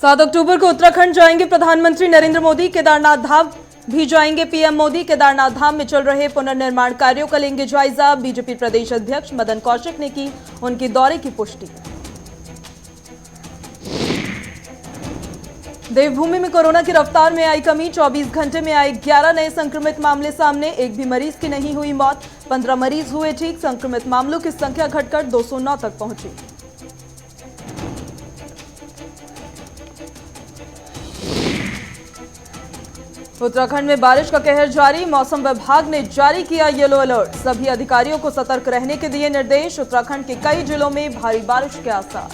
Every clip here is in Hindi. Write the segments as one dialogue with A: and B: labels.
A: 7 अक्टूबर को उत्तराखंड जाएंगे प्रधानमंत्री नरेंद्र मोदी। केदारनाथ धाम भी जाएंगे पीएम मोदी। केदारनाथ धाम में चल रहे पुनर्निर्माण कार्यों का लेंगे जायजा। बीजेपी प्रदेश अध्यक्ष मदन कौशिक ने की उनके दौरे की पुष्टि। देवभूमि में कोरोना की रफ्तार में आई कमी। 24 घंटे में आए 11 नए संक्रमित मामले सामने। एक भी मरीज की नहीं हुई मौत। 15 मरीज हुए ठीक। संक्रमित मामलों की संख्या घटकर 209 तक पहुंची। उत्तराखंड में बारिश का कहर जारी। मौसम विभाग ने जारी किया येलो अलर्ट। सभी अधिकारियों को सतर्क रहने के दिए निर्देश। उत्तराखंड के कई जिलों में भारी बारिश के आसार।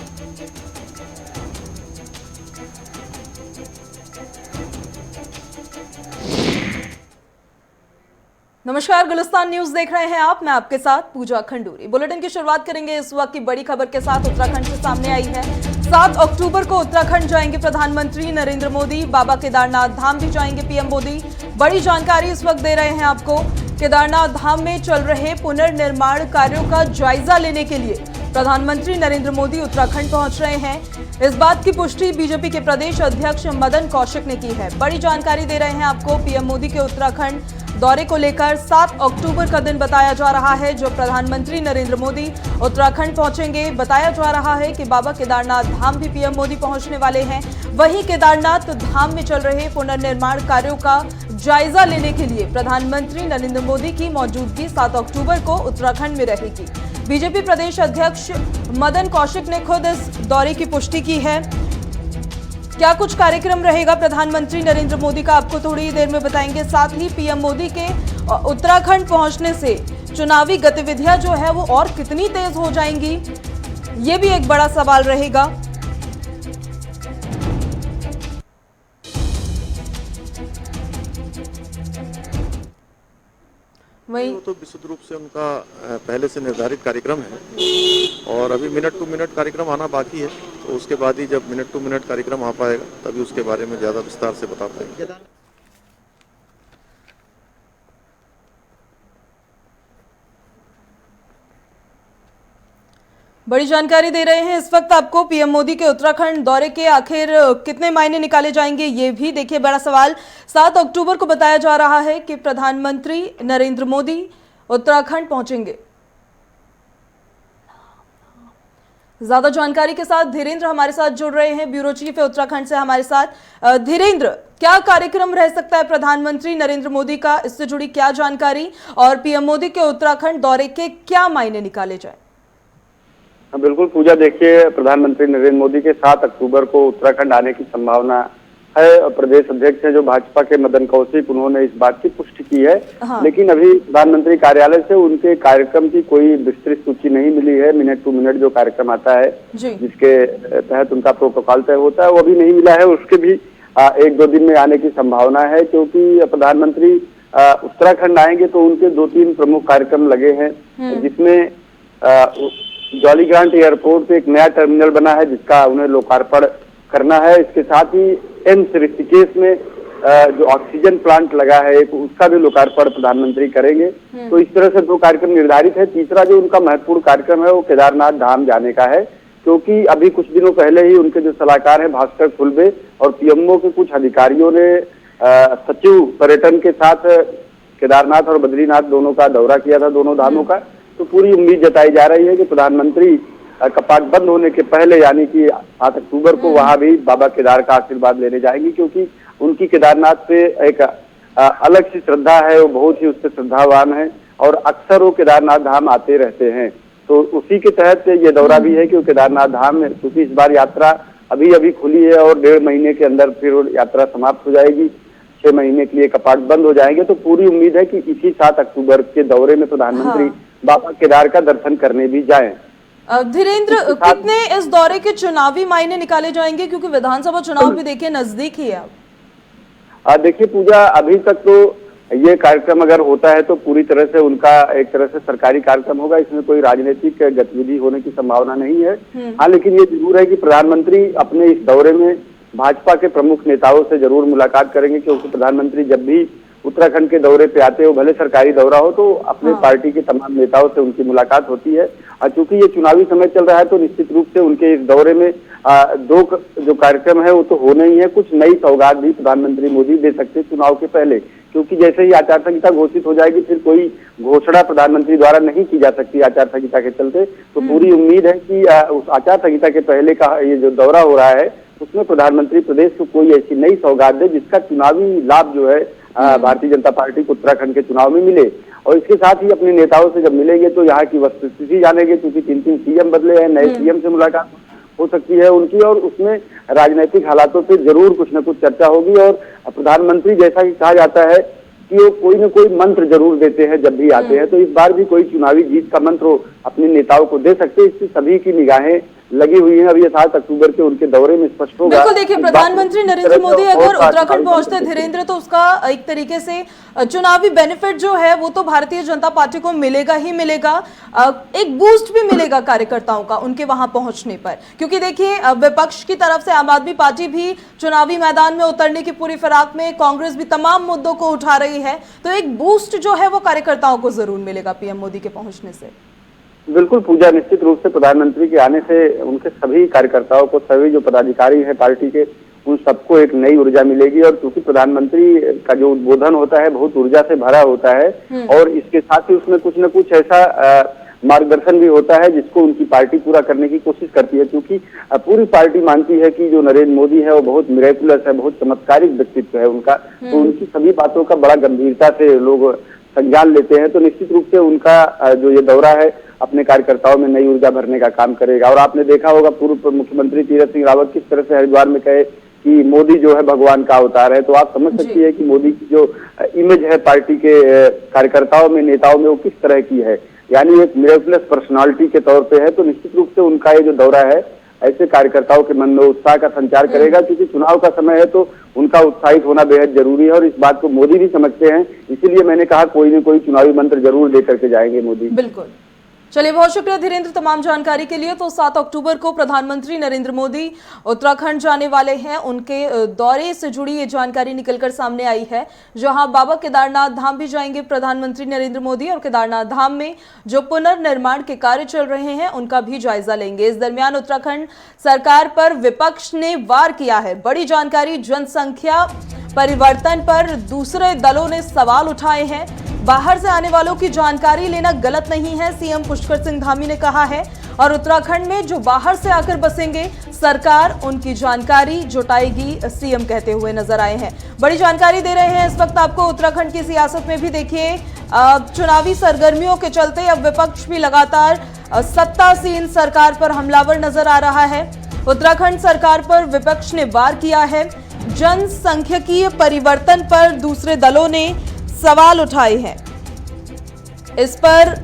A: नमस्कार, गुलिस्तान न्यूज देख रहे हैं आप। मैं आपके साथ पूजा खंडूरी। बुलेटिन की शुरुआत करेंगे इस वक्त की बड़ी खबर के साथ। उत्तराखंड से सामने आई है 7 अक्टूबर को उत्तराखंड जाएंगे प्रधानमंत्री नरेंद्र मोदी। बाबा केदारनाथ धाम भी जाएंगे पीएम मोदी। बड़ी जानकारी इस वक्त दे रहे हैं आपको। केदारनाथ धाम में चल रहे पुनर्निर्माण कार्यों का जायजा लेने के लिए प्रधानमंत्री नरेंद्र मोदी उत्तराखंड पहुंच रहे हैं। इस बात की पुष्टि बीजेपी के प्रदेश अध्यक्ष मदन कौशिक ने की है। बड़ी जानकारी दे रहे हैं आपको। पीएम मोदी के उत्तराखंड दौरे को लेकर 7 अक्टूबर का दिन बताया जा रहा है जो प्रधानमंत्री नरेंद्र मोदी उत्तराखंड पहुंचेंगे। बताया जा रहा है कि बाबा केदारनाथ धाम भी पीएम मोदी पहुंचने वाले हैं। वहीं केदारनाथ धाम में चल रहे पुनर्निर्माण कार्यों का जायजा लेने के लिए प्रधानमंत्री नरेंद्र मोदी की मौजूदगी 7 अक्टूबर को उत्तराखंड में रहेगी। बीजेपी प्रदेश अध्यक्ष मदन कौशिक ने खुद इस दौरे की पुष्टि की है। क्या कुछ कार्यक्रम रहेगा प्रधानमंत्री नरेंद्र मोदी का, आपको थोड़ी ही देर में बताएंगे। साथ ही पीएम मोदी के उत्तराखंड पहुंचने से चुनावी गतिविधियां जो है वो और कितनी तेज हो जाएंगी, ये भी एक बड़ा सवाल रहेगा।
B: वही तो विशुद्ध रूप से उनका पहले से निर्धारित कार्यक्रम है और अभी मिनट टू मिनट कार्यक्रम आना बाकी है। तो उसके बाद ही जब मिनट टू मिनट कार्यक्रम आ पाएगा तभी उसके बारे में ज़्यादा विस्तार से बता पाएंगे।
A: बड़ी जानकारी दे रहे हैं इस वक्त आपको। पीएम मोदी के उत्तराखंड दौरे के आखिर कितने मायने निकाले जाएंगे, ये भी देखिए बड़ा सवाल। 7 अक्टूबर को बताया जा रहा है कि प्रधानमंत्री नरेंद्र मोदी उत्तराखंड पहुंचेंगे। ज्यादा जानकारी के साथ धीरेन्द्र हमारे साथ जुड़ रहे हैं, ब्यूरो चीफ है उत्तराखंड से हमारे साथ। धीरेन्द्र, क्या कार्यक्रम रह सकता है प्रधानमंत्री नरेंद्र मोदी का, इससे जुड़ी क्या जानकारी, और पीएम मोदी के उत्तराखंड दौरे के क्या मायने निकाले जाए?
C: बिल्कुल पूजा, देखिए प्रधानमंत्री नरेंद्र मोदी के 7 अक्टूबर को उत्तराखंड आने की संभावना है। प्रदेश अध्यक्ष हैं जो भाजपा के मदन कौशिक, उन्होंने इस बात की पुष्टि की है। लेकिन अभी प्रधानमंत्री कार्यालय से उनके कार्यक्रम की कोई विस्तृत सूची नहीं मिली है। मिनट टू मिनट जो कार्यक्रम आता है जिसके तहत उनका प्रोटोकॉल तय होता है वो अभी नहीं मिला है। उसके भी 1-2 दिन में आने की संभावना है, क्योंकि प्रधानमंत्री उत्तराखंड आएंगे तो उनके 2-3 प्रमुख कार्यक्रम लगे हैं, जिसमें जॉलीग्रांट एयरपोर्ट पे एक नया टर्मिनल बना है जिसका उन्हें लोकार्पण करना है। इसके साथ ही एम्स ऋषिकेश में जो ऑक्सीजन प्लांट लगा है उसका भी लोकार्पण प्रधानमंत्री करेंगे। तो इस तरह से 2 कार्यक्रम निर्धारित है। तीसरा जो उनका महत्वपूर्ण कार्यक्रम है वो केदारनाथ धाम जाने का है, क्योंकि अभी कुछ दिनों पहले ही उनके जो सलाहकार हैं भास्कर खुल्बे और पीएमओ के कुछ अधिकारियों ने सचिव पर्यटन के साथ केदारनाथ और बद्रीनाथ दोनों का दौरा किया था, दोनों धामों का। तो पूरी उम्मीद जताई जा रही है कि प्रधानमंत्री कपाट बंद होने के पहले यानी कि 7 अक्टूबर को वहां भी बाबा केदार का आशीर्वाद लेने जाएंगी, क्योंकि उनकी केदारनाथ पे एक अलग सी श्रद्धा है। वो बहुत ही उससे श्रद्धावान है और अक्सर वो केदारनाथ धाम आते रहते हैं। तो उसी के तहत ये दौरा भी है कि वो केदारनाथ धाम में, क्योंकि इस बार यात्रा अभी खुली है और 1.5 महीने के अंदर फिर यात्रा समाप्त हो जाएगी। 6 महीने के लिए कपाट बंद हो जाएंगे। तो पूरी उम्मीद है कि इसी 7 अक्टूबर के दौरे में प्रधानमंत्री बाबा केदार का दर्शन करने भी जाएं।
A: धीरेन्द्र, कितने इस दौरे के चुनावी मायने निकाले जाएंगे, क्योंकि विधानसभा चुनाव भी देखिए नजदीक ही है अब।
C: देखिए पूजा, अभी तक तो ये कार्यक्रम अगर होता है तो पूरी तरह से उनका एक तरह से सरकारी कार्यक्रम होगा, इसमें कोई राजनीतिक गतिविधि होने की संभावना नहीं है। हाँ, लेकिन ये जरूर है कि प्रधानमंत्री अपने इस दौरे में भाजपा के प्रमुख नेताओं से जरूर मुलाकात करेंगे, क्योंकि प्रधानमंत्री जब भी उत्तराखंड के दौरे पे आते हो, भले सरकारी दौरा हो, तो अपने पार्टी के तमाम नेताओं से उनकी मुलाकात होती है। चूंकि ये चुनावी समय चल रहा है तो निश्चित रूप से उनके इस दौरे में दो जो कार्यक्रम है वो तो होने ही है। कुछ नई सौगात भी प्रधानमंत्री मोदी दे सकते हैं चुनाव के पहले, क्योंकि जैसे ही आचार संहिता घोषित हो जाएगी फिर कोई घोषणा प्रधानमंत्री द्वारा नहीं की जा सकती आचार संहिता के चलते। तो पूरी उम्मीद है कि उस आचार संहिता के पहले का ये जो दौरा हो रहा है उसमें प्रधानमंत्री प्रदेश को कोई ऐसी नई सौगात दे जिसका चुनावी लाभ जो है भारतीय जनता पार्टी को उत्तराखंड के चुनाव में मिले। और इसके साथ ही अपने नेताओं से जब मिलेंगे तो यहाँ की वस्तुस्थिति जानेंगे, क्योंकि 3 सीएम बदले हैं, नए सीएम से मुलाकात हो सकती है उनकी, और उसमें राजनीतिक हालातों पे जरूर कुछ न कुछ चर्चा होगी। और प्रधानमंत्री, जैसा कि कहा जाता है कि वो कोई न कोई मंत्र जरूर देते हैं जब भी आते हैं, तो इस बार भी कोई चुनावी जीत का मंत्र अपने नेताओं को दे सकते हैं। इससे सभी की निगाहें लगी हुई है। अब ये 7 अक्टूबर के उनके दौरे में स्पष्ट होगा।
A: बिल्कुल, देखिए प्रधानमंत्री नरेंद्र मोदी अगर उत्तराखंड पहुंचते धीरेन्द्र, तो उसका एक तरीके से चुनावी बेनिफिट जो है वो तो भारतीय जनता पार्टी को मिलेगा ही मिलेगा, एक बूस्ट भी मिलेगा कार्यकर्ताओं का उनके वहां पहुंचने पर। क्योंकि देखिए विपक्ष की तरफ से आम आदमी पार्टी भी चुनावी मैदान में उतरने की पूरी फिराक में, कांग्रेस भी तमाम मुद्दों को उठा रही है, तो एक बूस्ट जो है वो कार्यकर्ताओं को जरूर मिलेगा पीएम मोदी के पहुंचने से।
C: बिल्कुल पूजा, निश्चित रूप से प्रधानमंत्री के आने से उनके सभी कार्यकर्ताओं को, सभी जो पदाधिकारी हैं पार्टी के, उन सबको एक नई ऊर्जा मिलेगी। और क्योंकि प्रधानमंत्री का जो उद्बोधन होता है बहुत ऊर्जा से भरा होता है, और इसके साथ ही उसमें कुछ न कुछ ऐसा मार्गदर्शन भी होता है जिसको उनकी पार्टी पूरा करने की कोशिश करती है। क्योंकि पूरी पार्टी मानती है कि जो नरेंद्र मोदी है वो बहुत मिरेकुलस है, बहुत चमत्कारिक व्यक्तित्व है उनका, तो उनकी सभी बातों का बड़ा गंभीरता से लोग संज्ञान लेते हैं। तो निश्चित रूप से उनका जो ये दौरा है अपने कार्यकर्ताओं में नई ऊर्जा भरने का काम करेगा। और आपने देखा होगा पूर्व मुख्यमंत्री तीरथ सिंह रावत किस तरह से हरिद्वार में कहे कि मोदी जो है भगवान का अवतार है, तो आप समझ सकती है कि मोदी की जो इमेज है पार्टी के कार्यकर्ताओं में, नेताओं में, वो किस तरह की है, यानी एक मिरेकुलस पर्सनालिटी के तौर पे है। तो निश्चित रूप से उनका ये जो दौरा है ऐसे कार्यकर्ताओं के मन में उत्साह का संचार करेगा, क्योंकि चुनाव का समय है तो उनका उत्साहित होना बेहद जरूरी है। और इस बात को मोदी भी समझते हैं, इसीलिए मैंने कहा कोई न कोई चुनावी मंत्र जरूर दे करके जाएंगे मोदी।
A: बिल्कुल, चलिए बहुत शुक्रिया धीरेन्द्र तमाम जानकारी के लिए। तो 7 अक्टूबर को प्रधानमंत्री नरेंद्र मोदी उत्तराखंड जाने वाले हैं, उनके दौरे से जुड़ी ये जानकारी निकलकर सामने आई है, जहां बाबा केदारनाथ धाम भी जाएंगे प्रधानमंत्री नरेंद्र मोदी, और केदारनाथ धाम में जो पुनर्निर्माण के कार्य चल रहे हैं उनका भी जायजा लेंगे। इस दरमियान उत्तराखंड सरकार पर विपक्ष ने वार किया है, बड़ी जानकारी, जनसंख्या परिवर्तन पर दूसरे दलों ने सवाल उठाए हैं। बाहर से आने वालों की जानकारी लेना गलत नहीं है, सीएम पुष्कर सिंह धामी ने कहा है, और उत्तराखंड में जो बाहर से आकर बसेंगे सरकार उनकी जानकारी जुटाएगी, सीएम कहते हुए नजर आए हैं। बड़ी जानकारी दे रहे हैं इस वक्त आपको उत्तराखंड की सियासत में भी। देखिए चुनावी सरगर्मियों के चलते अब विपक्ष भी लगातार सत्तासीन सरकार पर हमलावर नजर आ रहा है। उत्तराखंड सरकार पर विपक्ष ने वार किया है, जनसांख्यिकीय परिवर्तन पर दूसरे दलों ने सवाल उठाए हैं। इस पर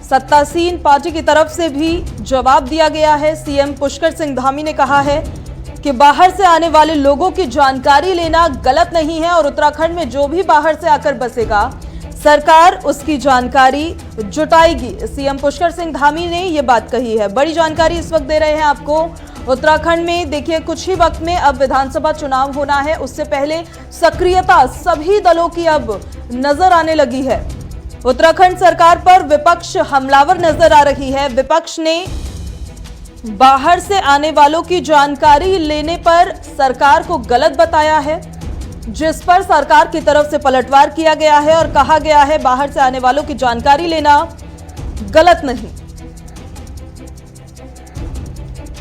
A: सत्तासीन पार्टी की तरफ से भी जवाब दिया गया है। सीएम पुष्कर सिंह धामी ने कहा है कि बाहर से आने वाले लोगों की जानकारी लेना गलत नहीं है, और उत्तराखंड में जो भी बाहर से आकर बसेगा सरकार उसकी जानकारी जुटाएगी। सीएम पुष्कर सिंह धामी ने यह बात कही है। बड़ी जानकारी इस वक्त दे रहे हैं आपको उत्तराखंड में। देखिए कुछ ही वक्त में अब विधानसभा चुनाव होना है, उससे पहले सक्रियता सभी दलों की अब नजर आने लगी है। उत्तराखंड सरकार पर विपक्ष हमलावर नजर आ रही है। विपक्ष ने बाहर से आने वालों की जानकारी लेने पर सरकार को गलत बताया है, जिस पर सरकार की तरफ से पलटवार किया गया है और कहा गया है बाहर से आने वालों की जानकारी लेना गलत नहीं।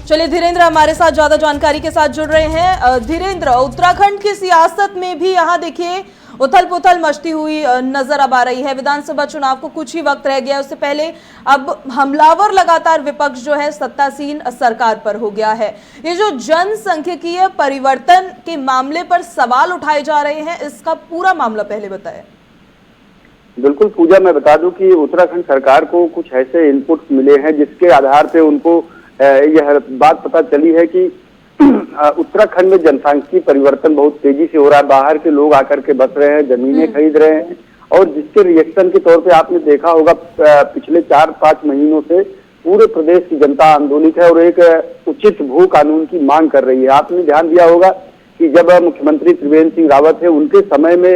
A: चलिए धीरेन्द्र हमारे साथ ज्यादा जानकारी के साथ जुड़ रहे हैं। धीरेन्द्र, उत्तराखंड की सियासत में भी यहाँ देखिए उथल पुथल मचती हुई नजर अब आ रही है। विधानसभा चुनाव को कुछ ही वक्त रह गया, उससे पहले अब हमलावर लगातार विपक्ष जो है सत्तासीन सरकार पर हो गया है। ये जो जनसांख्यिकीय परिवर्तन के मामले पर सवाल उठाए जा रहे हैं, इसका पूरा मामला पहले बताएं।
C: बिल्कुल पूजा, मैं बता दूं कि उत्तराखंड सरकार को कुछ ऐसे इनपुट मिले हैं जिसके आधार पे उनको यह बात पता चली है कि उत्तराखंड में जनसांख्यिकीय परिवर्तन बहुत तेजी से हो रहा है। बाहर के लोग आकर के बस रहे हैं, जमीनें खरीद रहे हैं, और जिसके रिएक्शन के तौर पे आपने देखा होगा पिछले 4-5 महीनों से पूरे प्रदेश की जनता आंदोलित है और एक उचित भू कानून की मांग कर रही है। आपने ध्यान दिया होगा कि जब मुख्यमंत्री त्रिवेंद्र सिंह रावत है उनके समय में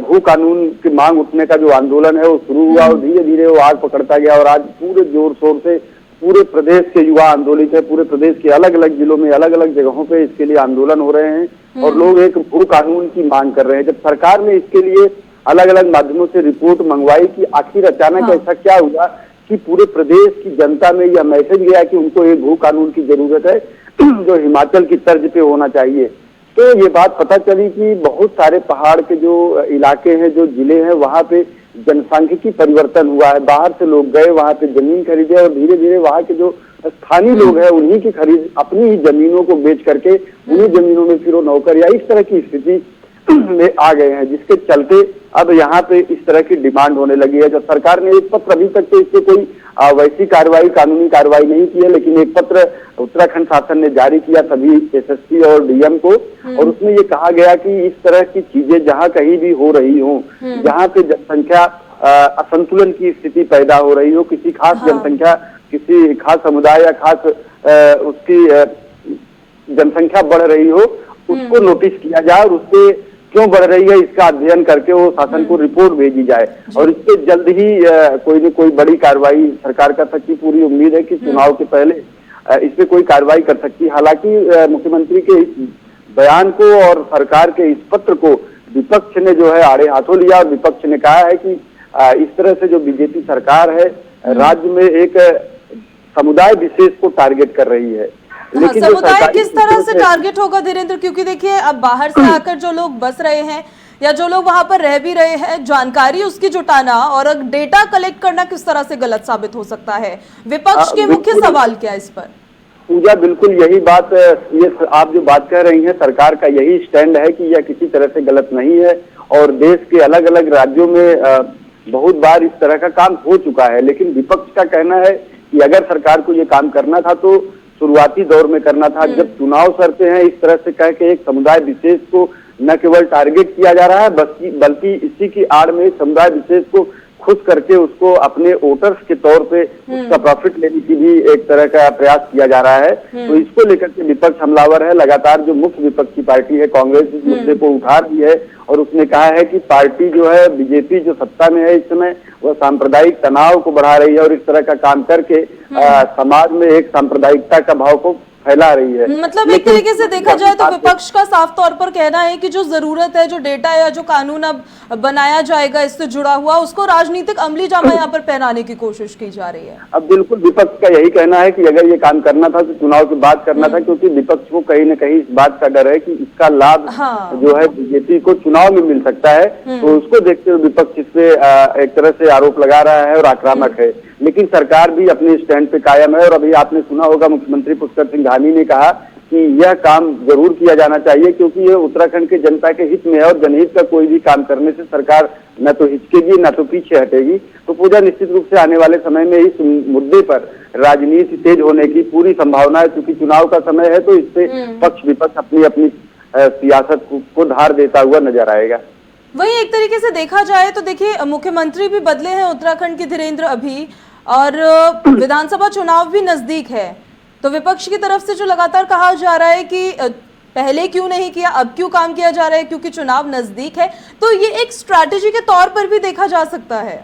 C: भू कानून की मांग उठने का जो आंदोलन है वो शुरू हुआ और धीरे धीरे वो आग पकड़ता गया और आज पूरे जोर शोर से पूरे प्रदेश के युवा आंदोलित है। पूरे प्रदेश के अलग अलग जिलों में अलग अलग जगहों पे इसके लिए आंदोलन हो रहे हैं और लोग एक भू कानून की मांग कर रहे हैं। जब सरकार ने इसके लिए अलग अलग माध्यमों से रिपोर्ट मंगवाई कि आखिर अचानक ऐसा क्या हुआ कि पूरे प्रदेश की जनता में यह मैसेज गया कि उनको एक भू कानून की जरूरत है जो हिमाचल की तर्ज पे होना चाहिए, तो ये बात पता चली कि बहुत सारे पहाड़ के जो इलाके हैं, जो जिले हैं, वहाँ पे जनसांख्यिकी परिवर्तन हुआ है। बाहर से लोग गए, वहाँ पे जमीन खरीदे और धीरे धीरे वहाँ के जो स्थानीय लोग हैं उन्हीं की खरीद अपनी ही जमीनों को बेच करके उन्हीं जमीनों में फिर वो नौकर या इस तरह की स्थिति में आ गए हैं, जिसके चलते अब यहाँ पे इस तरह की डिमांड होने लगी है। जब सरकार ने एक पत्र, अभी तक तो इससे कोई वैसी कार्रवाई, कानूनी कार्रवाई नहीं की है, लेकिन एक पत्र उत्तराखंड शासन ने जारी किया सभी एसएसपी और डीएम को और उसमें ये कहा गया कि इस तरह की चीजें जहाँ कहीं भी हो रही हो, जहाँ पे जनसंख्या असंतुलन की स्थिति पैदा हो रही हो, किसी खास जनसंख्या, किसी खास समुदाय या खास उसकी जनसंख्या बढ़ रही हो, उसको नोटिस किया जाए और उससे क्यों बढ़ रही है इसका अध्ययन करके वो शासन को रिपोर्ट भेजी जाए और इस पे जल्द ही कोई न कोई बड़ी कार्रवाई सरकार कर सकती। पूरी उम्मीद है कि चुनाव के पहले इस पे कोई कार्रवाई कर सकती। हालांकि मुख्यमंत्री के इस बयान को और सरकार के इस पत्र को विपक्ष ने जो है आड़े हाथों लिया और विपक्ष ने कहा है कि इस तरह से जो बीजेपी सरकार है राज्य में एक समुदाय विशेष को टारगेट कर रही है।
A: लेकिन समुदाय किस तरह से टारगेट होगा धीरेन्द्र, क्योंकि देखिए अब बाहर से आकर जो लोग बस रहे हैं या जो लोग वहां पर रह भी रहे हैं, जानकारी उसकी जुटाना और डेटा कलेक्ट करना किस तरह से गलत साबित हो सकता है। विपक्ष के मुख्य सवाल क्या इस पर?
C: पूजा, बिल्कुल यही बात, ये आप जो बात कह रही हैं, सरकार का यही स्टैंड है कि यह किसी तरह से गलत नहीं है और देश के अलग अलग राज्यों में बहुत बार इस तरह का काम हो चुका है। लेकिन विपक्ष का कहना है कि अगर सरकार को ये काम करना था तो शुरुआती दौर में करना था। जब चुनाव सरते हैं इस तरह से कह के एक समुदाय विशेष को न केवल टारगेट किया जा रहा है बल्कि इसी की आड़ में समुदाय विशेष को खुश करके उसको अपने वोटर्स के तौर पे उसका प्रॉफिट लेने की भी एक तरह का प्रयास किया जा रहा है। तो इसको लेकर के विपक्ष हमलावर है। लगातार जो मुख्य विपक्षी पार्टी है कांग्रेस इस मुद्दे को उठा रही है और उसने कहा है कि पार्टी जो है, बीजेपी जो सत्ता में है इस समय, वह सांप्रदायिक तनाव को बढ़ा रही है और इस तरह का काम करके समाज में एक सांप्रदायिकता का भाव को फैला रही है।
A: मतलब एक तरीके से देखा जाए तो विपक्ष का साफ तौर पर कहना है कि जो जरूरत है, जो डेटा या जो कानून अब बनाया जाएगा इससे जुड़ा हुआ, उसको राजनीतिक अमली जामा यहाँ पर पहनाने की कोशिश की जा रही है।
C: अब बिल्कुल विपक्ष का यही कहना है कि अगर ये काम करना था तो चुनाव के बाद करना था, क्योंकि विपक्ष को कहीं न कहीं इस बात का डर है कि इसका लाभ जो है बीजेपी को चुनाव में मिल सकता है। तो उसको देखते हुए विपक्ष इस पे एक तरह से आरोप लगा रहा है और आक्रामक है। लेकिन सरकार भी अपने स्टैंड पे कायम है और अभी आपने सुना होगा मुख्यमंत्री पुष्कर सिंह धामी ने कहा कि यह काम जरूर किया जाना चाहिए क्योंकि ये उत्तराखंड के जनता के हित में है और जनहित का कोई भी काम करने से सरकार न तो हिचकेगी न तो पीछे हटेगी। तो पूजा, निश्चित रूप से आने वाले समय में इस मुद्दे पर राजनीति तेज होने की पूरी संभावना है। क्योंकि चुनाव का समय है तो इससे पक्ष विपक्ष अपनी अपनी सियासत को धार देता हुआ नजर आएगा।
A: वही एक तरीके से देखा जाए तो देखिए मुख्यमंत्री भी बदले हैं उत्तराखंड के धीरेन्द्र अभी, और विधानसभा चुनाव भी नजदीक है। तो विपक्ष की तरफ से जो लगातार कहा जा रहा है कि पहले क्यों नहीं किया, अब क्यों काम किया जा रहा है क्योंकि चुनाव नजदीक है, तो ये एक स्ट्रैटेजी के तौर पर भी देखा जा सकता है।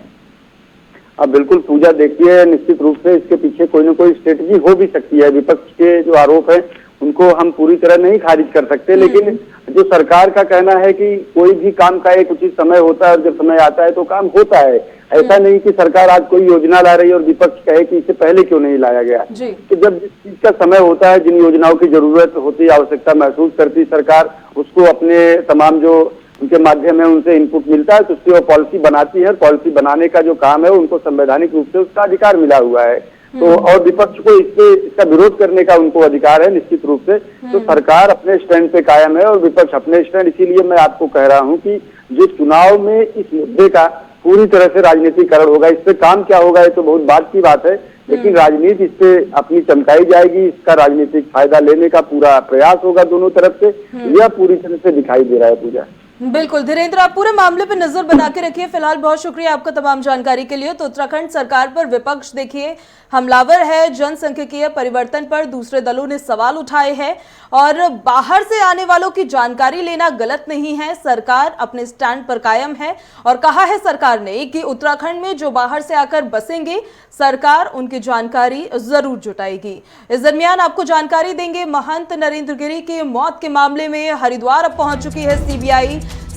C: अब बिल्कुल पूजा, देखिए निश्चित रूप से इसके पीछे कोई ना कोई स्ट्रेटजी हो भी सकती है। विपक्ष के जो आरोप है उनको हम पूरी तरह नहीं खारिज कर सकते, लेकिन जो सरकार का कहना है कि कोई भी काम का एक उचित समय होता है और जब समय आता है तो काम होता है। ऐसा नहीं कि सरकार आज कोई योजना ला रही है और विपक्ष कहे कि इससे पहले क्यों नहीं लाया गया। तो जब जिस चीज का समय होता है, जिन योजनाओं की जरूरत होती, आवश्यकता महसूस करती सरकार, उसको अपने तमाम जो उनके माध्यम है उनसे इनपुट मिलता है तो उसकी वो पॉलिसी बनाती है। पॉलिसी बनाने का जो काम है उनको संवैधानिक रूप से उसका अधिकार मिला हुआ है। तो और विपक्ष को इसका विरोध करने का उनको अधिकार है निश्चित रूप से। तो सरकार अपने स्टैंड पे कायम है और विपक्ष अपने स्टैंड। इसीलिए मैं आपको कह रहा हूं कि जो चुनाव में इस मुद्दे का पूरी तरह से राजनीतिकरण होगा, इस पे काम क्या होगा ये तो बहुत बात की बात है, लेकिन राजनीति इस पे अपनी चमकाई जाएगी। इसका राजनीतिक फायदा लेने का पूरा प्रयास होगा दोनों तरफ से, यह पूरी तरह से दिखाई दे रहा है पूजा।
A: बिल्कुल धीरेन्द्र, आप पूरे मामले पर नजर बना के रखिए। फिलहाल बहुत शुक्रिया आपका तमाम जानकारी के लिए। तो उत्तराखंड सरकार पर विपक्ष देखिए हमलावर है। जनसांख्यिकीय परिवर्तन पर दूसरे दलों ने सवाल उठाए हैं और बाहर से आने वालों की जानकारी लेना गलत नहीं है। सरकार अपने स्टैंड पर कायम है और कहा है सरकार ने कि उत्तराखंड में जो बाहर से आकर बसेंगे सरकार उनकी जानकारी जरूर जुटाएगी। इस दरमियान आपको जानकारी देंगे, महंत नरेंद्र गिरी की मौत के मामले में हरिद्वार अब पहुंच चुकी है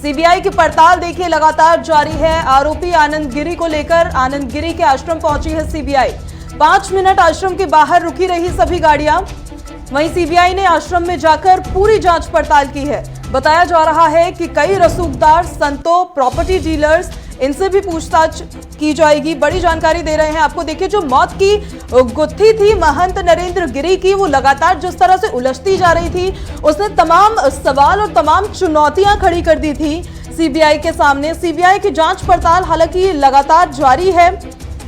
A: सीबीआई की पड़ताल देखिए लगातार जारी है। आरोपी आनंद गिरी को लेकर आनंद गिरी के आश्रम पहुंची है सीबीआई। 5 मिनट आश्रम के बाहर रुकी रही सभी गाड़ियां। वहीं सीबीआई ने आश्रम में जाकर पूरी जांच पड़ताल की है। बताया जा रहा है कि कई रसूखदार, संतों, प्रॉपर्टी डीलर्स, इनसे भी पूछताछ की जाएगी। बड़ी जानकारी दे रहे हैं आपको। देखिए जो मौत की गुत्थी थी महंत नरेंद्र गिरी की, वो लगातार जिस तरह से उलझती जा रही थी, उसने तमाम सवाल और तमाम चुनौतियां खड़ी कर दी थी सीबीआई के सामने। सीबीआई की जांच पड़ताल हालांकि लगातार जारी है।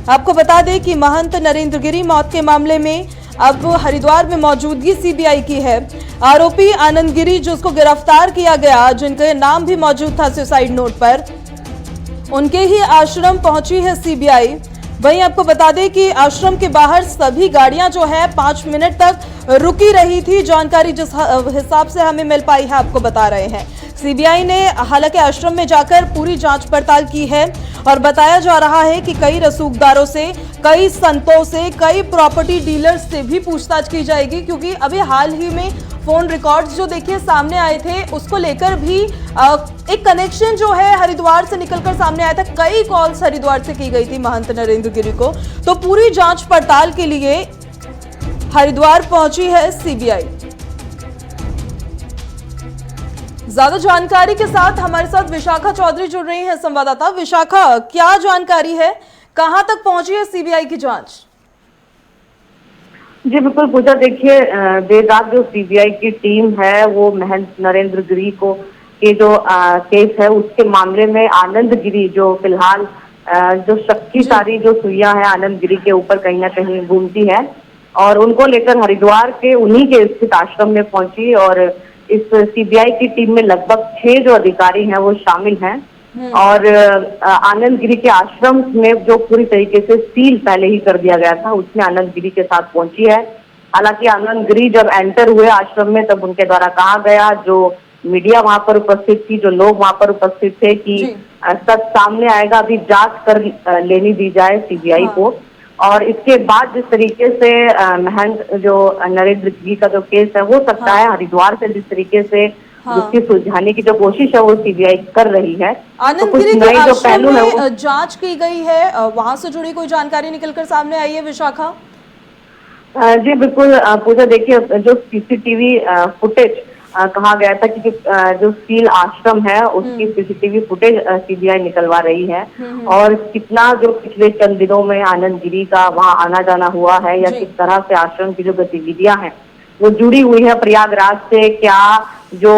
A: आपको बता दें कि महंत नरेंद्र गिरी मौत के मामले में अब हरिद्वार में मौजूदगी सीबीआई की है। आरोपी आनंद गिरी जिसको गिरफ्तार किया गया, जिनका नाम भी मौजूद था सुसाइड नोट पर, उनके ही आश्रम पहुंची है सीबीआई। वहीं आपको बता दें कि आश्रम के बाहर सभी गाड़ियां जो है 5 मिनट तक रुकी रही थी। जानकारी जिस हिसाब से हमें मिल पाई है आपको बता रहे हैं। सीबीआई ने हालांकि आश्रम में जाकर पूरी जांच पड़ताल की है और बताया जा रहा है कि कई रसूखदारों से, कई संतों से, कई प्रॉपर्टी डीलर्स से भी पूछताछ की जाएगी, क्योंकि अभी हाल ही में फोन रिकॉर्ड्स जो देखिए सामने आए थे, उसको लेकर भी एक कनेक्शन जो है हरिद्वार से निकलकर सामने आया था। कई कॉल्स हरिद्वार से की गई थी महंत नरेंद्र गिरी को। तो पूरी जांच पड़ताल के लिए हरिद्वार पहुंची है सीबीआई। ज्यादा जानकारी के साथ हमारे साथ विशाखा चौधरी जुड़ रही हैं, संवाददाता। विशाखा, क्या जानकारी है, कहां तक पहुंची है सीबीआई की जांच?
D: जी बिल्कुल पूजा, देखिए देर रात जो सीबीआई की टीम है वो महंत नरेंद्र गिरी को के जो केस है उसके मामले में आनंद गिरी जो फिलहाल जो शक्ति सारी जो सुइयां है आनंद गिरी के ऊपर कहीं ना कहीं घूमती है, और उनको लेकर हरिद्वार के उन्हीं के स्थित आश्रम में पहुंची। और इस सीबीआई की टीम में लगभग 6 जो अधिकारी हैं वो शामिल हैं। और आनंद गिरी के आश्रम में जो पूरी तरीके से सील पहले ही कर दिया गया था, उसमें आनंद गिरी के साथ पहुंची है। हालांकि आनंद गिरी जब एंटर हुए आश्रम में तब उनके द्वारा कहा गया, जो मीडिया वहां पर उपस्थित थी, जो लोग वहां पर उपस्थित थे, कि सच सामने आएगा, अभी जांच कर लेनी दी जाए सीबीआई को। और इसके बाद जिस तरीके से महंत जो नरेंद्र गिरी का जो केस है हो सकता है हरिद्वार से जिस तरीके से उसकी सुलझाने की जो कोशिश है वो सीबीआई कर रही है।
A: आनंद गिरी के आश्रम में जांच की गई है, वहां से जुड़ी कोई जानकारी निकलकर सामने आई है विशाखा?
D: जी बिल्कुल पूजा, देखिए जो सीसीटीवी फुटेज कहा गया था कि जो सील आश्रम है उसकी सीसीटीवी फुटेज सीबीआई निकलवा रही है। और कितना जो पिछले चंद दिनों में आनंद गिरी का वहां आना जाना हुआ है या किस तरह से आश्रम की जो गतिविधियां हैं वो जुड़ी हुई है प्रयागराज से, क्या जो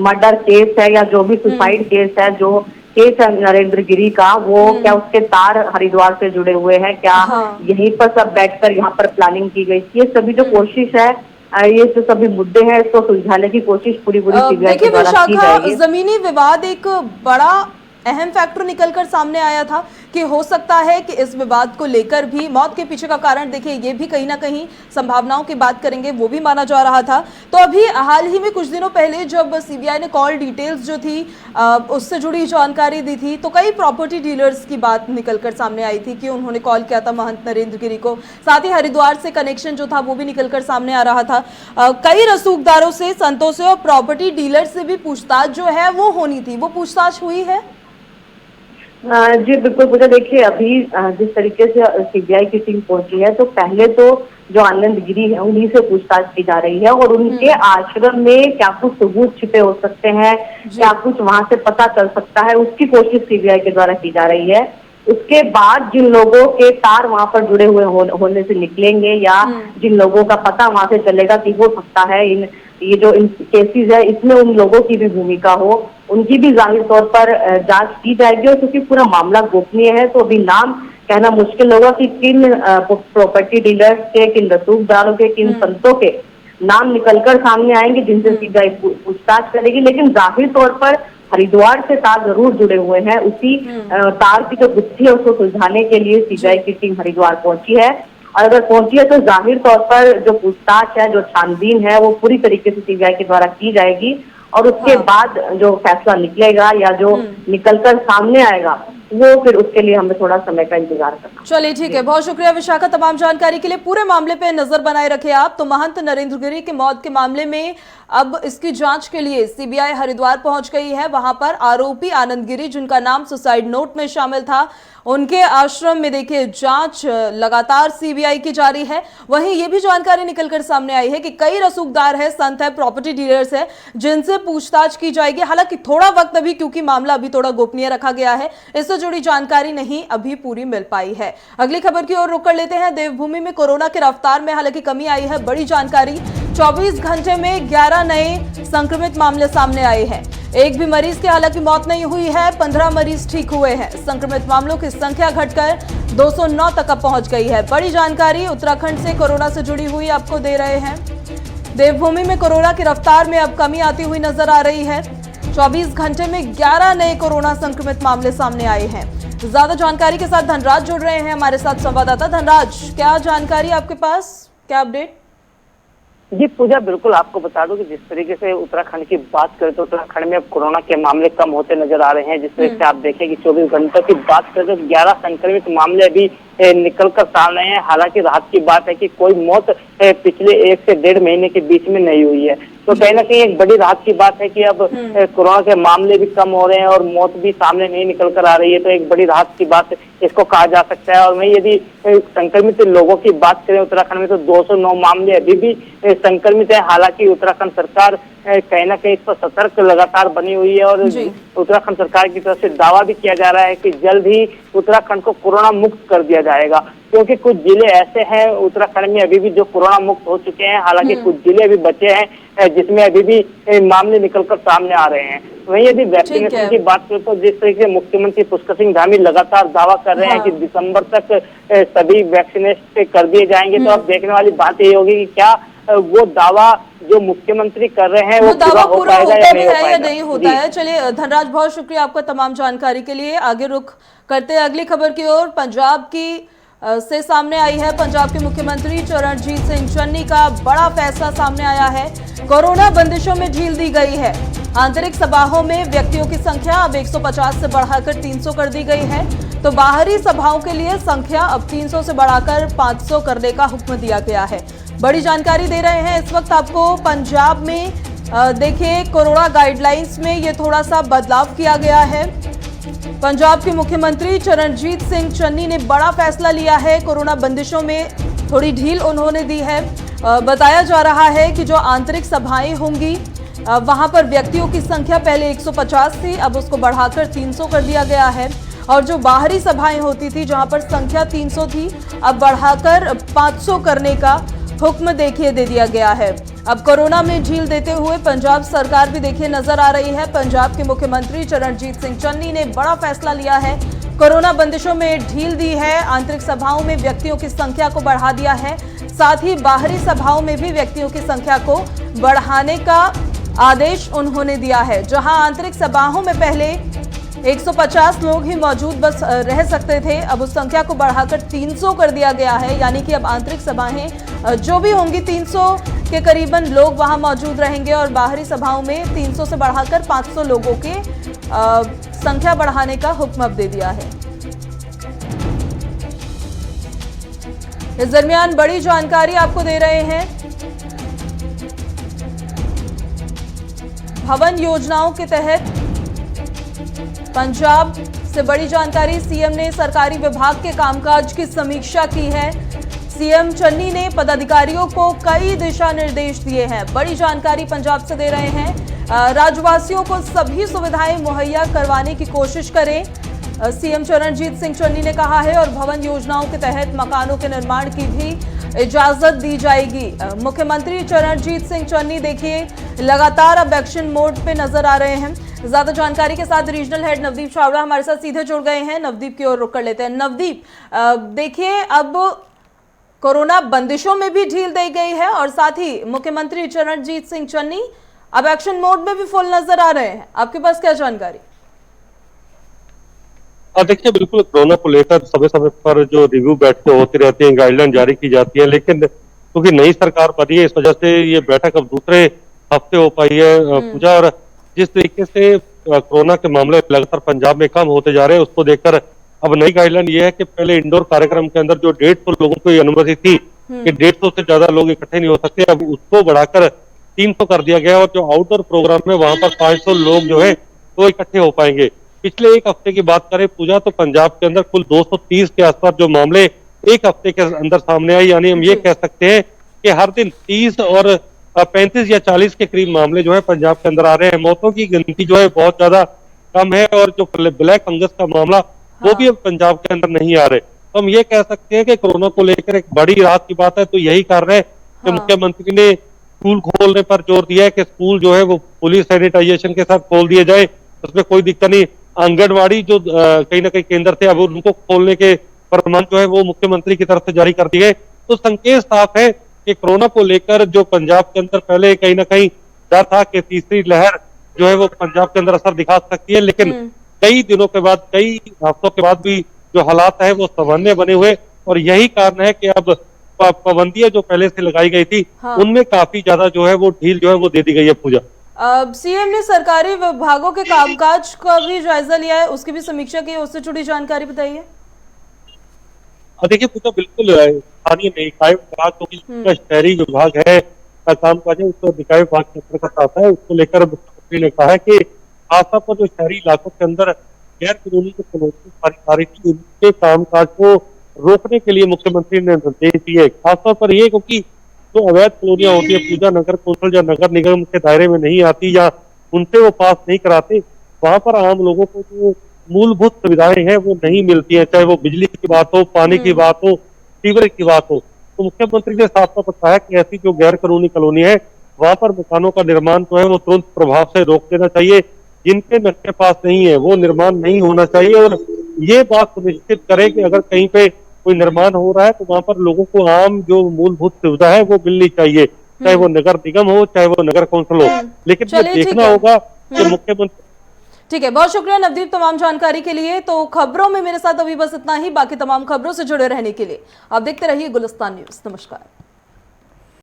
D: मर्डर केस है या जो भी सुसाइड केस है, जो केस है नरेंद्र गिरी का, वो क्या उसके तार हरिद्वार से जुड़े हुए हैं, क्या यहीं पर सब बैठकर यहाँ पर प्लानिंग की गई थी। ये सभी जो कोशिश है, ये जो सभी मुद्दे हैं इसको सुलझाने की कोशिश पूरी सीबीआई के द्वारा की जाएगी।
A: जमीनी विवाद एक बड़ा अहम फैक्टर निकलकर सामने आया था कि हो सकता है कि इस विवाद को लेकर भी मौत के पीछे का कारण देखिए ये भी कहीं ना कहीं संभावनाओं की बात करेंगे वो भी माना जा रहा था। तो अभी हाल ही में कुछ दिनों पहले जब सीबीआई ने कॉल डिटेल्स जो थी उससे जुड़ी जानकारी दी थी, तो कई प्रॉपर्टी डीलर्स की बात निकलकर सामने आई थी कि उन्होंने कॉल किया था महंत नरेंद्र गिरी को। साथ ही हरिद्वार से कनेक्शन जो था वो भी निकलकर सामने आ रहा था। कई रसूखदारों से, संतों से और प्रॉपर्टी डीलर से भी पूछताछ जो है वो होनी थी, वो पूछताछ हुई है?
D: जी बिल्कुल पूजा, देखिए अभी जिस तरीके से सीबीआई की टीम पहुंची है तो पहले तो जो आनंद गिरी है उन्हीं से पूछताछ की जा रही है और उनके आश्रम में क्या कुछ सबूत छिपे हो सकते हैं, क्या कुछ वहां से पता चल सकता है, उसकी कोशिश सीबीआई के द्वारा की जा रही है। उसके बाद जिन लोगों के तार वहां पर जुड़े हुए होने से निकलेंगे या जिन लोगों का पता वहां से चलेगा कि हो सकता है ये जो इन केसेस है इसमें उन लोगों की भी भूमिका हो, उनकी भी जाहिर तौर पर जांच की जाएगी। और क्योंकि पूरा मामला गोपनीय है तो अभी नाम कहना मुश्किल होगा कि किन प्रॉपर्टी डीलर्स के, किन रसूखदारों के, किन संतों के नाम निकलकर सामने आएंगे जिनसे सीबीआई पूछताछ करेगी। लेकिन जाहिर तौर पर हरिद्वार से तार जरूर जुड़े हुए हैं। उसी तार की जो गुत्थी है उसको सुलझाने के लिए सीबीआई की टीम हरिद्वार पहुंची है। और अगर पहुंची है तो जाहिर तौर पर जो पूछताछ है, जो छानबीन है, वो पूरी तरीके से सीबीआई के द्वारा की जाएगी और उसके बाद जो फैसला निकलेगा या जो निकलकर सामने आएगा वो फिर उसके लिए हमें थोड़ा समय का इंतजार करना।
A: चलिए ठीक है, बहुत शुक्रिया विशाखा तमाम जानकारी के लिए। पूरे मामले पे नजर बनाए रखे आप। तो महंत नरेंद्र गिरी की मौत के मामले में अब इसकी जांच के लिए सीबीआई हरिद्वार पहुंच गई है। वहां पर आरोपी आनंद गिरी, जिनका नाम सुसाइड नोट में शामिल था, उनके आश्रम में देखिए जांच लगातार सीबीआई की जारी है। वहीं ये भी जानकारी निकलकर सामने आई है कि कई रसूखदार है, संत है, प्रॉपर्टी डीलर्स है, जिनसे पूछताछ की जाएगी। हालांकि थोड़ा वक्त अभी, क्योंकि मामला अभी थोड़ा गोपनीय रखा गया है, इससे जुड़ी जानकारी नहीं अभी पूरी मिल पाई है। अगली खबर की ओर रुख कर लेते हैं। देवभूमि में कोरोना की रफ्तार में हालांकि कमी आई है। बड़ी जानकारी, 24 घंटे में 11 नए संक्रमित मामले सामने आए हैं। एक भी मरीज की हालांकि मौत नहीं हुई है, 15 मरीज ठीक हुए हैं। संक्रमित मामलों की संख्या घटकर 209 तक पहुंच गई है। बड़ी जानकारी उत्तराखंड से कोरोना से जुड़ी हुई आपको दे रहे हैं। देवभूमि में कोरोना की रफ्तार में अब कमी आती हुई नजर आ रही है। 24 घंटे में 11 नए कोरोना संक्रमित मामले सामने आए हैं। ज्यादा जानकारी के साथ धनराज जुड़ रहे हैं हमारे साथ संवाददाता। धनराज, क्या जानकारी आपके पास, क्या अपडेट?
E: जी पूजा, बिल्कुल आपको बता दूं कि जिस तरीके से उत्तराखंड की बात करें तो उत्तराखंड में अब कोरोना के मामले कम होते नजर आ रहे हैं। जिस तरीके से आप देखें कि 24 घंटों की बात करें तो 11 संक्रमित मामले अभी निकल कर सामने हैं। हालांकि राहत की बात है कि कोई मौत पिछले 1 से 1.5 महीने के बीच में नहीं हुई है। तो कहीं ना कहीं एक बड़ी राहत की बात है कि अब कोरोना के मामले भी कम हो रहे हैं और मौत भी सामने नहीं निकल कर आ रही है। तो एक बड़ी राहत की बात इसको कहा जा सकता है। और वहीं यदि संक्रमित लोगों की बात करें उत्तराखंड में तो 209 मामले अभी भी संक्रमित है। हालांकि उत्तराखंड सरकार कहीं ना कहीं इस पर सतर्क लगातार बनी हुई है और उत्तराखंड सरकार की तरफ से दावा भी किया जा रहा है कि जल्द ही उत्तराखंड को कोरोना मुक्त कर दिया जाएगा। क्योंकि कुछ जिले ऐसे हैं उत्तराखंड में अभी भी जो कोरोना मुक्त हो चुके हैं। हालांकि कुछ जिले अभी बचे हैं जिसमें अभी भी मामले निकलकर सामने आ रहे हैं। वहीं यदि वैक्सीनेशन की बात करें तो जिस तरीके से मुख्यमंत्री पुष्कर सिंह धामी लगातार दावा कर रहे हैं कि दिसंबर तक सभी वैक्सीनेशन कर दिए जाएंगे, तो अब देखने वाली बात ये होगी कि क्या वो दावा जो मुख्यमंत्री कर रहे हैं वो दावा पूरा होता है
A: या नहीं होता है। चलिए धनराज, बहुत शुक्रिया आपका तमाम जानकारी के लिए। आगे रुख करते हैं अगली खबर की ओर। पंजाब की से सामने आई है। पंजाब के मुख्यमंत्री चरणजीत सिंह चन्नी का बड़ा फैसला सामने आया है। कोरोना बंदिशों में ढील दी गई है। आंतरिक सभाओं में व्यक्तियों की संख्या अब 150 से बढ़ाकर 300 कर दी गई है। तो बाहरी सभाओं के लिए संख्या अब 300 से बढ़ाकर 500 करने का हुक्म दिया गया है। बड़ी जानकारी दे रहे हैं इस वक्त आपको। पंजाब में देखिए कोरोना गाइडलाइंस में ये थोड़ा सा बदलाव किया गया है। पंजाब के मुख्यमंत्री चरणजीत सिंह चन्नी ने बड़ा फैसला लिया है। कोरोना बंदिशों में थोड़ी ढील उन्होंने दी है। बताया जा रहा है कि जो आंतरिक सभाएं होंगी वहां पर व्यक्तियों की संख्या पहले 150 थी, अब उसको बढ़ाकर 300 कर दिया गया है। और जो बाहरी सभाएं होती थी जहां पर संख्या 300 थी, अब बढ़ाकर 500 करने का हुक्म देखिए दे दिया गया है। अब कोरोना में ढील देते हुए पंजाब सरकार भी देखिए नजर आ रही है। पंजाब के मुख्यमंत्री चरणजीत सिंह चन्नी ने बड़ा फैसला लिया है। कोरोना बंदिशों में ढील दी है। आंतरिक सभाओं में व्यक्तियों की संख्या को बढ़ा दिया है। साथ ही बाहरी सभाओं में भी व्यक्तियों की संख्या को बढ़ाने का आदेश उन्होंने दिया है। जहां आंतरिक सभाओं में पहले 150 लोग ही मौजूद बस रह सकते थे, अब उस संख्या को बढ़ाकर 300 कर दिया गया है। यानी कि अब आंतरिक सभाएं जो भी होंगी 300 के करीबन लोग वहां मौजूद रहेंगे और बाहरी सभाओं में 300 से बढ़ाकर 500 लोगों के संख्या बढ़ाने का हुक्म अब दे दिया है। इस दरमियान बड़ी जानकारी आपको दे रहे हैं। भवन योजनाओं के तहत पंजाब से बड़ी जानकारी। सीएम ने सरकारी विभाग के कामकाज की समीक्षा की है। सीएम चन्नी ने पदाधिकारियों को कई दिशा निर्देश दिए हैं। बड़ी जानकारी पंजाब से दे रहे हैं। राज्यवासियों को सभी सुविधाएं मुहैया करवाने की कोशिश करें, सीएम चरणजीत सिंह चन्नी ने कहा है। और भवन योजनाओं के तहत मकानों के निर्माण की भी इजाजत दी जाएगी। मुख्यमंत्री चरणजीत सिंह चन्नी देखिए लगातार अब एक्शन मोड पे नजर आ रहे हैं। ज्यादा जानकारी के साथ रीजनल हेड नवदीप छावड़ा हमारे साथ सीधे जुड़ गए हैं। नवदीप की ओर रुख कर लेते हैं। नवदीप, देखिए अब कोरोना बंदिशों में भी ढील दी गई है और साथ ही मुख्यमंत्री चरणजीत सिंह चन्नी अब एक्शन मोड में भी फुल नजर आ रहे हैं, आपके पास क्या जानकारी?
F: देखिए, बिल्कुल कोरोना को लेकर समय समय पर जो रिव्यू बैठकें होती रहती हैं, गाइडलाइन जारी की जाती है, लेकिन क्योंकि नई सरकार बनी है इस वजह से ये बैठक अब दूसरे हफ्ते हो पाई है पूजा। और जिस तरीके से कोरोना के मामले लगातार पंजाब में कम होते जा रहे हैं, उसको देखकर अब नई गाइडलाइन ये है कि पहले इंडोर कार्यक्रम के अंदर जो 150 लोगों को अनुमति थी कि 150 से ज्यादा लोग इकट्ठे नहीं हो सकते, अब उसको बढ़ाकर 300 कर दिया गया। और जो आउटडोर प्रोग्राम है वहां पर 500 लोग जो है वो इकट्ठे हो पाएंगे। पिछले एक हफ्ते की बात करें पूजा, तो पंजाब के अंदर कुल 230 के आसपास जो मामले एक हफ्ते के अंदर सामने आए, यानी हम ये कह सकते हैं कि हर दिन 30 और 35 या 40 के करीब मामले जो है पंजाब के अंदर आ रहे हैं। मौतों की गिनती जो है बहुत ज्यादा कम है, और जो ब्लैक फंगस का मामला वो भी अब पंजाब के अंदर नहीं आ रहे। तो हम ये कह सकते हैं कि कोरोना को लेकर एक बड़ी राहत की बात है। तो यही कारण है कि मुख्यमंत्री ने स्कूल खोलने पर जोर दिया है कि स्कूल जो है वो पुलिस सैनिटाइजेशन के साथ खोल दिए जाए, उसमें कोई दिक्कत नहीं। आंगनबाड़ी जो कहीं ना कहीं केंद्र थे, अब उनको खोलने के फरमान जो है वो मुख्यमंत्री की तरफ से जारी कर दिए गए। तो संकेत साफ है कि कोरोना को लेकर जो पंजाब के अंदर पहले कहीं ना कहीं डर था कि तीसरी लहर जो है वो पंजाब के अंदर असर दिखा सकती है, लेकिन कई दिनों के बाद, कई हफ्तों के बाद भी जो हालात है वो सामान्य बने हुए। और यही कारण है कि अब पाबंदियां जो पहले से लगाई गई थी उनमें काफी ज्यादा जो है वो ढील जो है वो दे दी गई है पूजा।
A: सीएम ने सरकारी विभागों के कामकाज का भी जायजा लिया है, उसकी भी समीक्षा की, उससे जुड़ी जानकारी बताइए।
F: देखिए पूजा, बिल्कुल स्थानीय निकाय विभाग जो शहरी विभाग है कामकाज है, उसको निकाय विभाग के अंतर्गत आता है। उसको लेकर मुख्यमंत्री ने कहा है कि खासतौर पर जो शहरी इलाकों के अंदर गैर कानूनी जो कॉलोनी थी उनके कामकाज को रोकने के लिए मुख्यमंत्री ने निर्देश दिए। खासतौर पर ये क्योंकि जो अवैध कॉलोनियां होती है पूजा, नगर कौंसिल या नगर निगम के दायरे में नहीं आती या उनसे वो पास नहीं कराते, वहां पर आम लोगों को जो मूलभूत सुविधाएं हैं वो नहीं मिलती है, चाहे वो बिजली की बात हो, पानी की बात हो, सीवरेज की बात हो। तो मुख्यमंत्री ने साफ साफ बताया कि ऐसी जो गैर कानूनी कॉलोनी है वहां पर मकानों का निर्माण जो है वो तुरंत प्रभाव से रोक देना चाहिए। जिनके नक्शे पास नहीं है वो निर्माण नहीं होना चाहिए, और ये बात सुनिश्चित करे कि अगर कहीं पे कोई निर्माण हो रहा है तो वहां पर लोगों को आम जो मूलभूत सुविधा है वो मिलनी चाहिए, चाहे वो नगर निगम हो चाहे वो नगर कौंसिल हो। लेकिन ये देखना होगा कि मुख्यमंत्री।
A: ठीक है, बहुत शुक्रिया नवदीप तमाम जानकारी के लिए। तो खबरों में मेरे साथ अभी बस इतना ही, बाकी तमाम खबरों से जुड़े रहने के लिए आप देखते रहिए गुलिस्तान न्यूज। नमस्कार।